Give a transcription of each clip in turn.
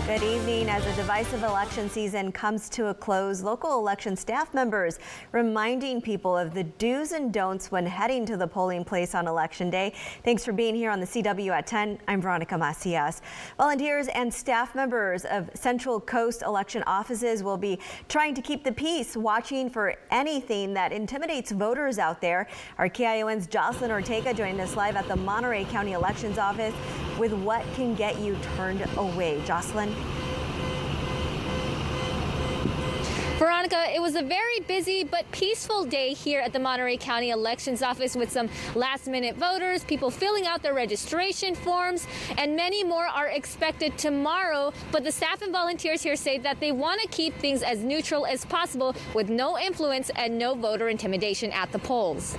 Good evening. As a divisive election season comes to a close, local election staff members reminding people of the do's and don'ts when heading to the polling place on Election Day. Thanks for being here on the CW at 10. I'm Veronica Macias. Volunteers and staff members of Central Coast election offices will be trying to keep the peace, watching for anything that intimidates voters out there. Our KION's Jocelyn Ortega joined us live at the Monterey County Elections Office with what can get you turned away. Jocelyn. Veronica, it was a very busy but peaceful day here at the Monterey County Elections Office with some last-minute voters, people filling out their registration forms, and many more are expected tomorrow. But the staff and volunteers here say that they want to keep things as neutral as possible with no influence and no voter intimidation at the polls.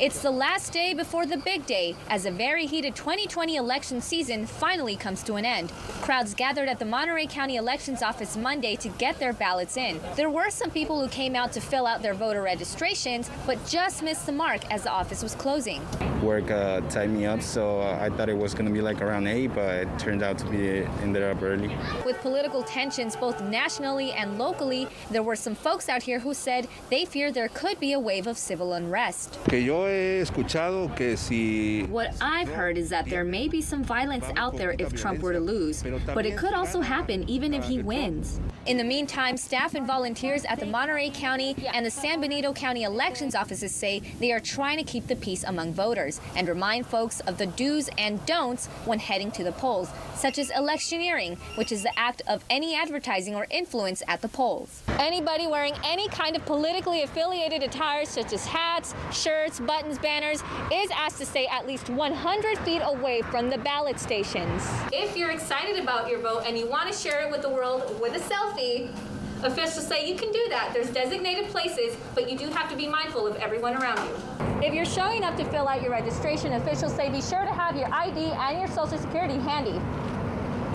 It's the last day before the big day as a very heated 2020 election season finally comes to an end. Crowds gathered at the Monterey County Elections Office Monday to get their ballots in. There were some people who came out to fill out their voter registrations, but just missed the mark as the office was closing. Work tied me up, so I thought it was going to be like around 8, but it turned out to be ended up early. With political tensions both nationally and locally, there were some folks out here who said they fear there could be a wave of civil unrest. What I've heard is that there may be some violence out there if Trump were to lose, but it could also happen even if he wins. In the meantime, staff and volunteers at the Monterey County and the San Benito County Elections offices say they are trying to keep the peace among voters and remind folks of the do's and don'ts when heading to the polls, such as electioneering, which is the act of any advertising or influence at the polls. Anybody wearing any kind of politically affiliated attire, such as hats, shirts, buttons, banners, is asked to stay at least 100 feet away from the ballot stations. If you're excited about your vote and you want to share it with the world with a selfie, officials say you can do that. There's designated places, but you do have to be mindful of everyone around you. If you're showing up to fill out your registration, officials say be sure to have your ID and your Social Security handy.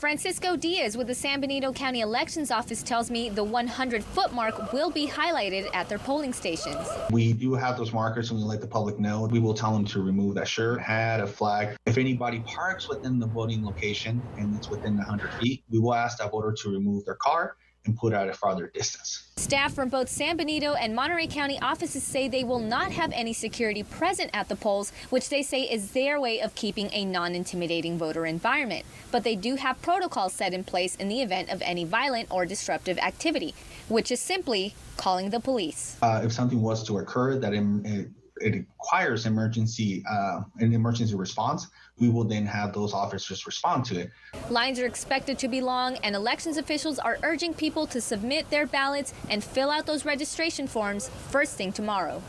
Francisco Diaz with the San Benito County Elections Office tells me the 100-foot mark will be highlighted at their polling stations. We do have those markers and we let the public know. We will tell them to remove that shirt, hat, a flag. If anybody parks within the voting location and it's within 100 feet, we will ask that voter to remove their car and put out a farther distance. Staff from both San Benito and Monterey County offices say they will not have any security present at the polls, which they say is their way of keeping a non-intimidating voter environment. But they do have protocols set in place in the event of any violent or disruptive activity, which is simply calling the police. If something was to occur that it requires an emergency response, we will then have those officers respond to it. Lines are expected to be long, and elections officials are urging people to submit their ballots and fill out those registration forms first thing tomorrow.